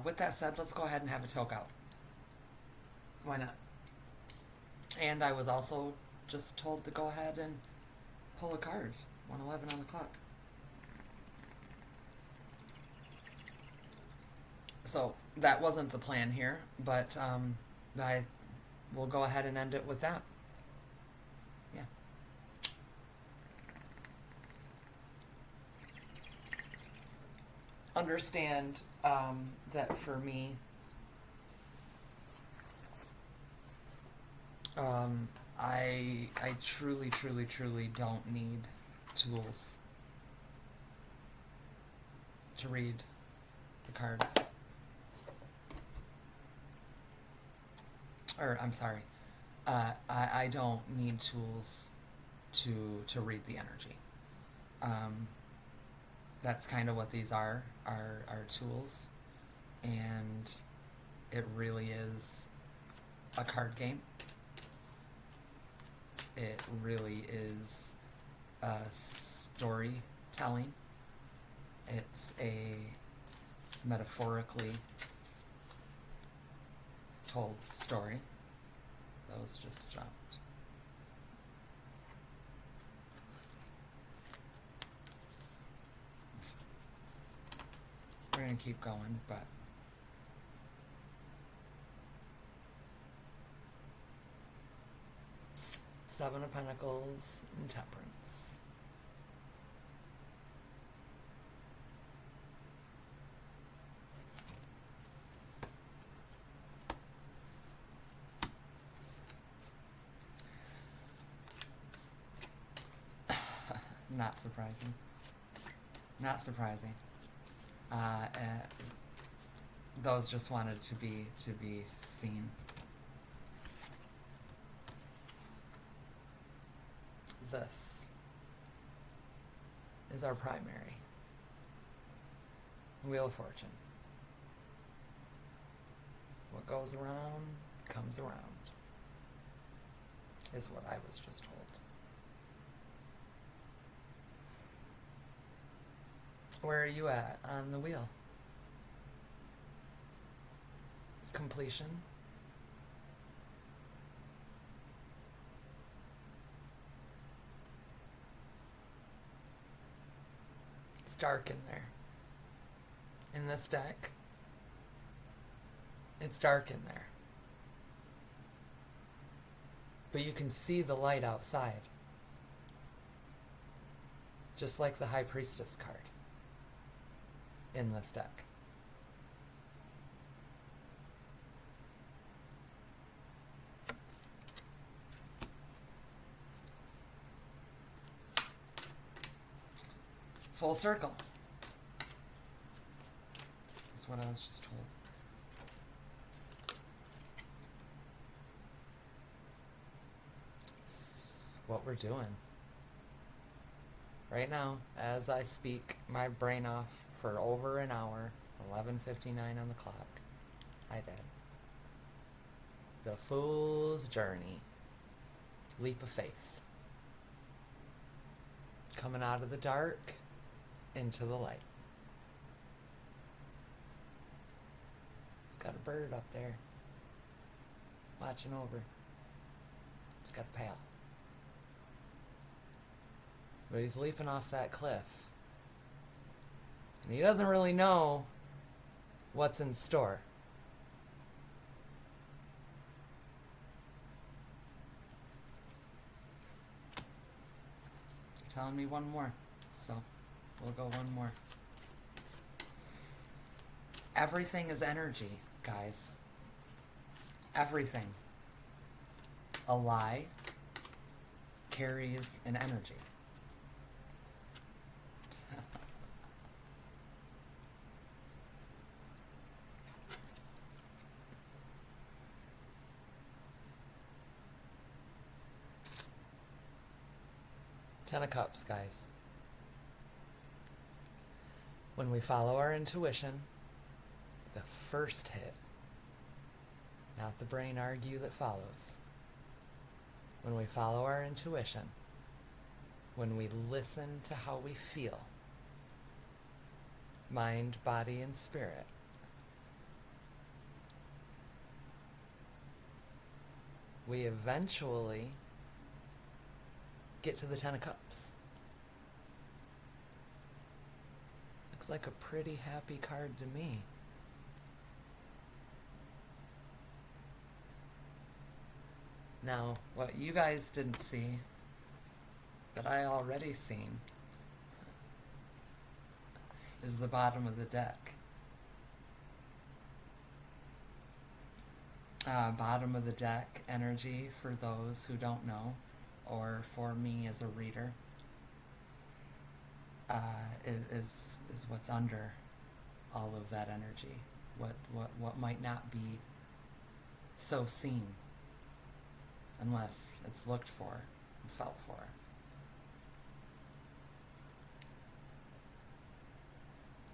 With that said, let's go ahead and have a toke out. Why not? And I was also just told to go ahead and pull a card. 111 on the clock. So that wasn't the plan here, but I will go ahead and end it with that. Yeah. Understand that for me, I truly, truly, truly don't need tools to read the cards. Or, I'm sorry. I don't need tools to read the energy. That's kind of what these are tools. And it really is a card game. It really is storytelling. It's a metaphorically told story. Those just jumped. We're going to keep going, but Seven of Pentacles and Temperance. Not surprising. Not surprising. Those just wanted to be seen. This is our primary. Wheel of Fortune. What goes around comes around, is what I was just told. Where are you at on the wheel? Completion. It's dark in there. In this deck, it's dark in there. But you can see the light outside. Just like the High Priestess card in this deck. Full circle. That's what I was just told. It's what we're doing. Right now, as I speak my brain off for over an hour, 11:59 on the clock. I did. The Fool's Journey. Leap of faith. Coming out of the dark into the light. He's got a bird up there watching over. He's got a pail. But he's leaping off that cliff. And he doesn't really know what's in store. You're telling me one more, so we'll go one more. Everything is energy, guys. Everything. A lie carries an energy. Ten of Cups, guys. When we follow our intuition, the first hit, not the brain argue that follows. When we follow our intuition, when we listen to how we feel, mind, body, and spirit, we eventually get to the Ten of Cups. Looks like a pretty happy card to me. Now, what you guys didn't see, that I already seen, is the bottom of the deck. Bottom of the deck energy, for those who don't know, or for me as a reader, is what's under all of that energy. What might not be so seen unless it's looked for and felt for.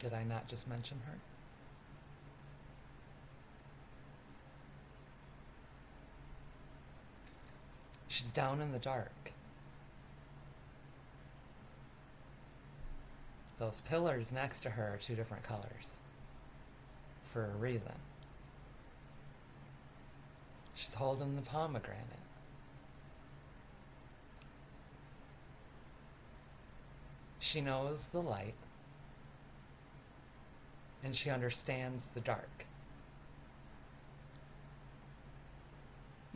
Did I not just mention her? She's down in the dark. Those pillars next to her are two different colors. For a reason. She's holding the pomegranate. She knows the light. And she understands the dark.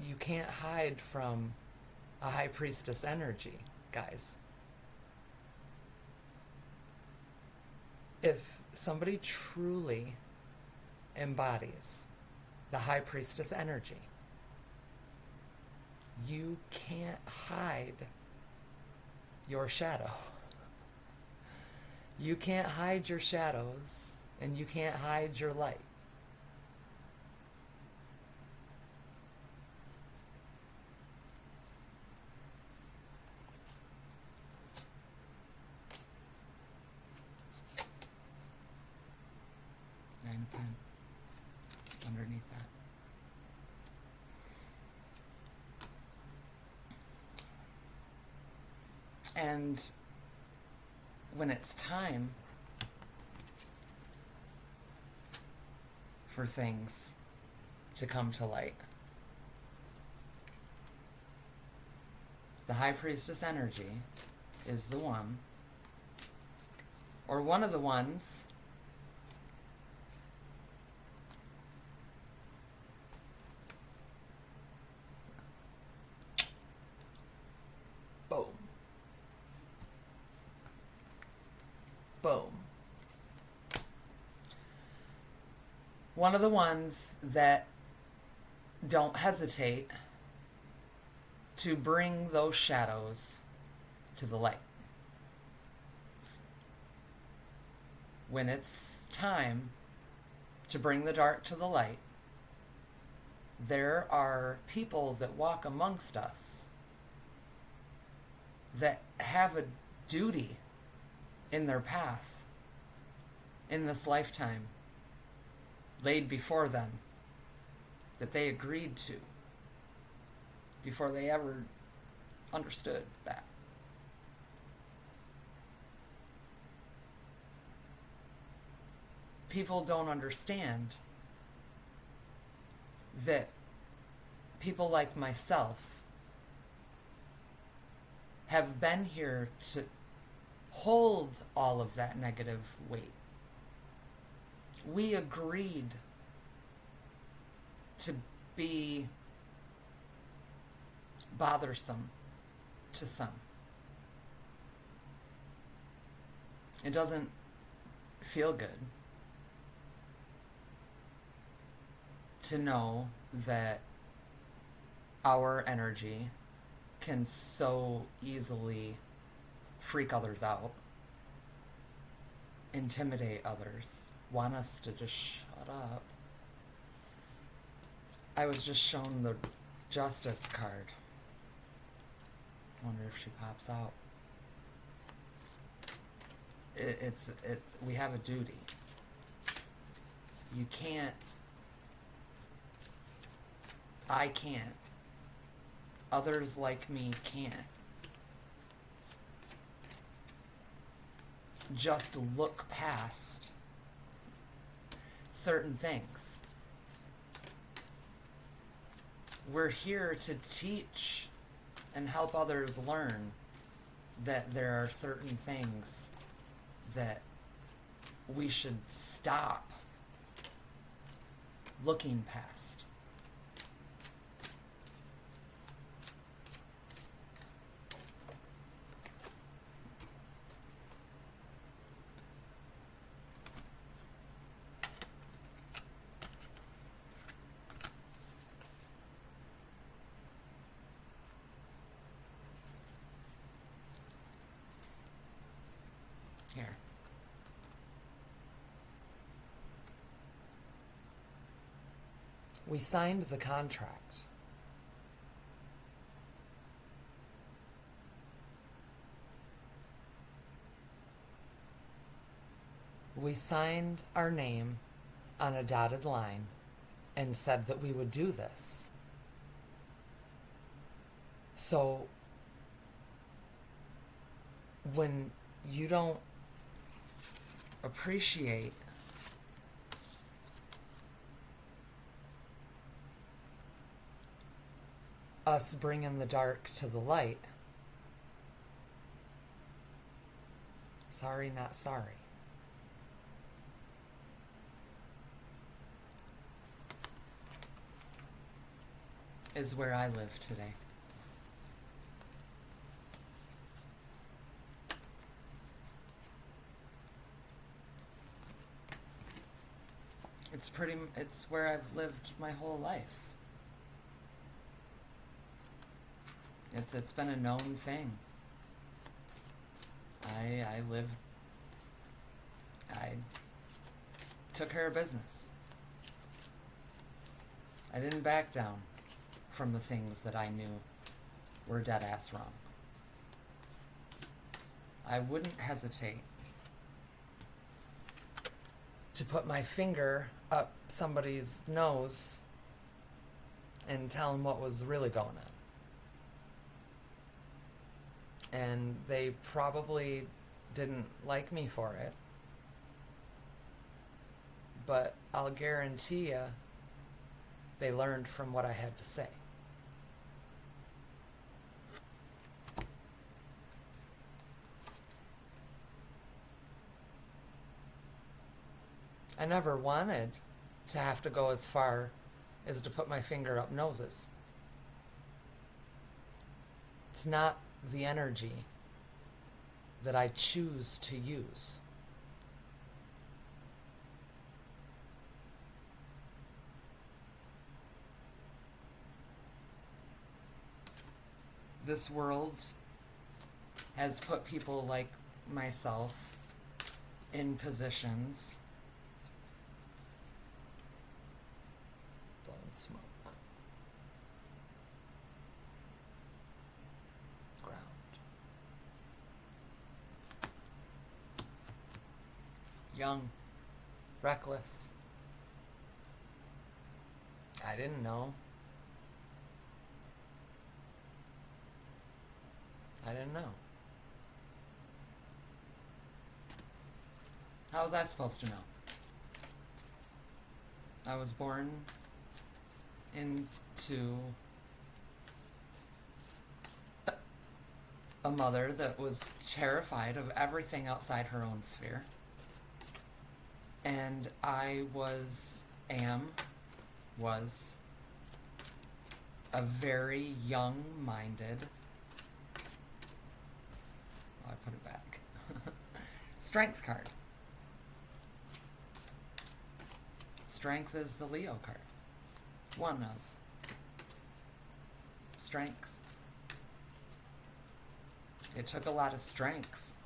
You can't hide from a high priestess energy, guys. If somebody truly embodies the high priestess energy, you can't hide your shadow. You can't hide your shadows, and you can't hide your light. Underneath that. And when it's time for things to come to light, the High Priestess energy is the one, or one of the ones, boom, boom, one of the ones that don't hesitate to bring those shadows to the light. When it's time to bring the dark to the light, there are people that walk amongst us that have a duty in their path in this lifetime laid before them that they agreed to before they ever understood that. People don't understand that people like myself have been here to hold all of that negative weight. We agreed to be bothersome to some. It doesn't feel good to know that our energy can so easily freak others out, intimidate others, want us to just shut up. I was just shown the Justice card. Wonder if she pops out. It's we have a duty. You can't, I can't, others like me can't just look past certain things. we're here to teach and help others learn that there are certain things that we should stop looking past. Here. We signed the contract. We signed our name on a dotted line and said that we would do this. So when you don't appreciate us bringing the dark to the light, sorry, not sorry. Is where I live today. It's where I've lived my whole life. It's been a known thing. I took care of business. I didn't back down from the things that I knew were dead ass wrong. I wouldn't hesitate to put my finger up somebody's nose and tell them what was really going on. And they probably didn't like me for it, but I'll guarantee you they learned from what I had to say. I never wanted to have to go as far as to put my finger up noses. It's not the energy that I choose to use. This world has put people like myself in positions smoke. Ground. Young. Reckless. I didn't know. I didn't know. How was I supposed to know? I was born into a mother that was terrified of everything outside her own sphere. And I was a very young-minded, I put it back, strength card. Strength is the Leo card. One of strength. It took a lot of strength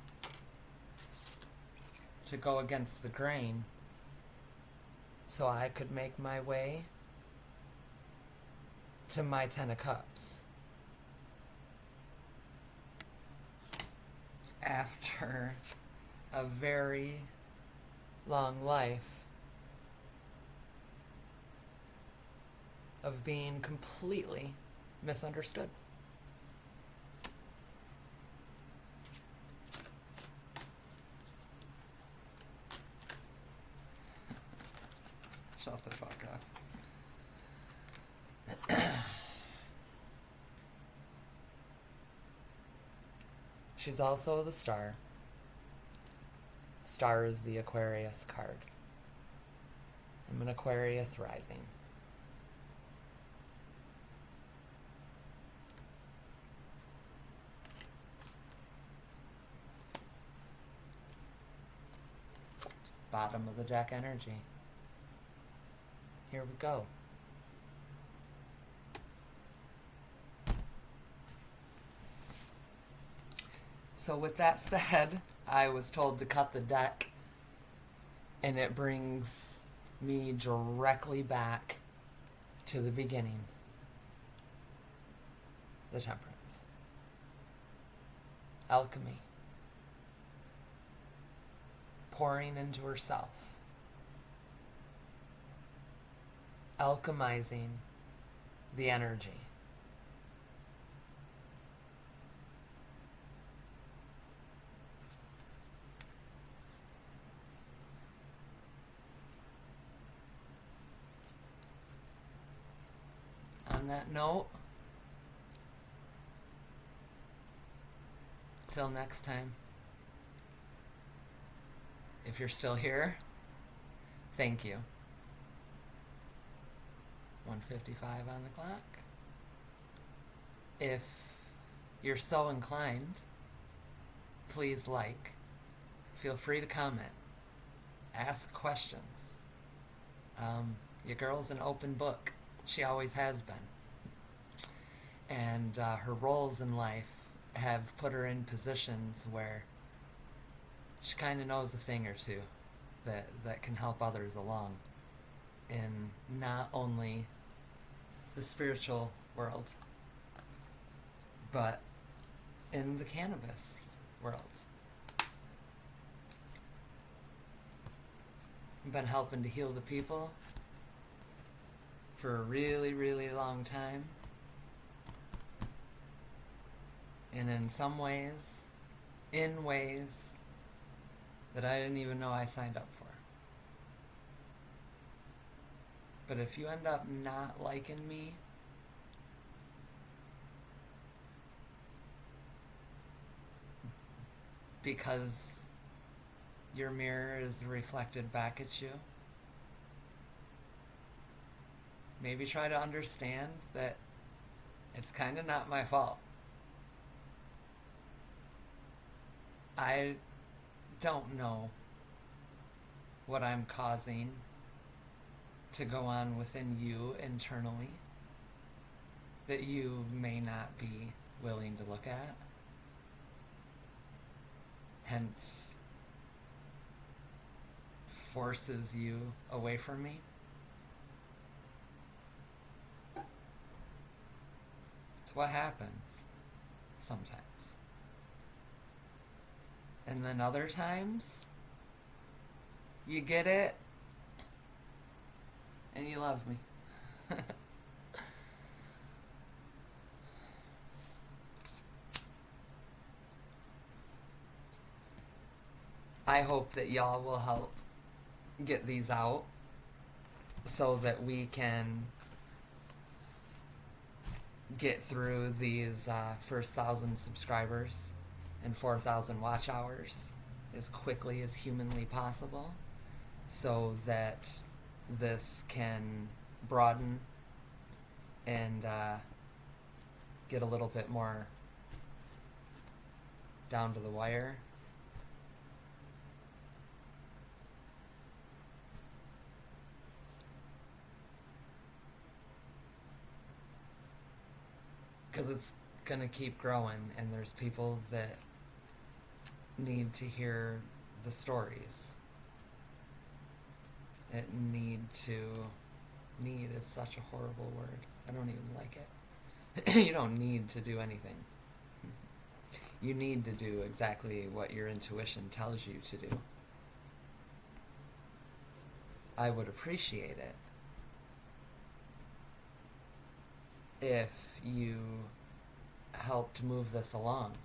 to go against the grain so I could make my way to my 10 of Cups. After a very long life of being completely misunderstood. Shut the fuck up. She's also the star. Star is the Aquarius card. I'm an Aquarius rising. Bottom of the deck energy. Here we go. So with that said, I was told to cut the deck, and it brings me directly back to the beginning. The Temperance. Alchemy. Pouring into herself. Alchemizing the energy. On that note, till next time, if you're still here, thank you. 1:55 on the clock. If you're so inclined, please like. Feel free to comment. Ask questions. Your girl's an open book. She always has been. And her roles in life have put her in positions where she kind of knows a thing or two that can help others along in not only the spiritual world, but in the cannabis world. I've been helping to heal the people for a really, really long time. And in some ways, in ways that I didn't even know I signed up for. But if you end up not liking me, because your mirror is reflected back at you, maybe try to understand that it's kind of not my fault. I don't know what I'm causing to go on within you internally that you may not be willing to look at. Hence, forces you away from me. It's what happens sometimes. And then other times, you get it, and you love me. I hope that y'all will help get these out so that we can get through these first 1,000 subscribers and 4,000 watch hours as quickly as humanly possible, so that this can broaden and get a little bit more down to the wire. Because it's going to keep growing, and there's people that need to hear the stories. Need is such a horrible word. I don't even like it. You don't need to do anything. You need to do exactly what your intuition tells you to do. I would appreciate it if you helped move this along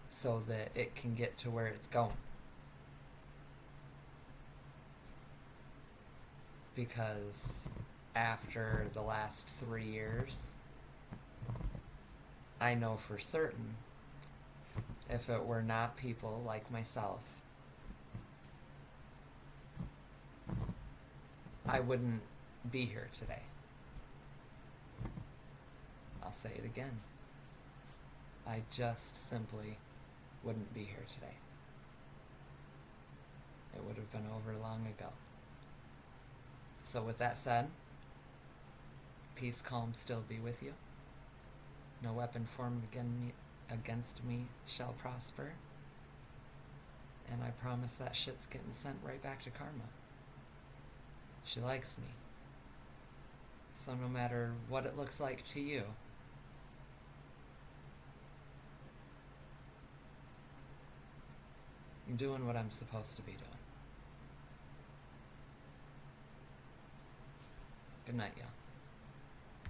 so that it can get to where it's going. Because after the last 3 years, I know for certain If it were not people like myself, I wouldn't be here today. I'll say it again. I just simply wouldn't be here today. It would have been over long ago. So with that said, peace, calm, still be with you. No weapon formed against me shall prosper. And I promise that shit's getting sent right back to karma. She likes me. So no matter what it looks like to you, I'm doing what I'm supposed to be doing. Good night, y'all.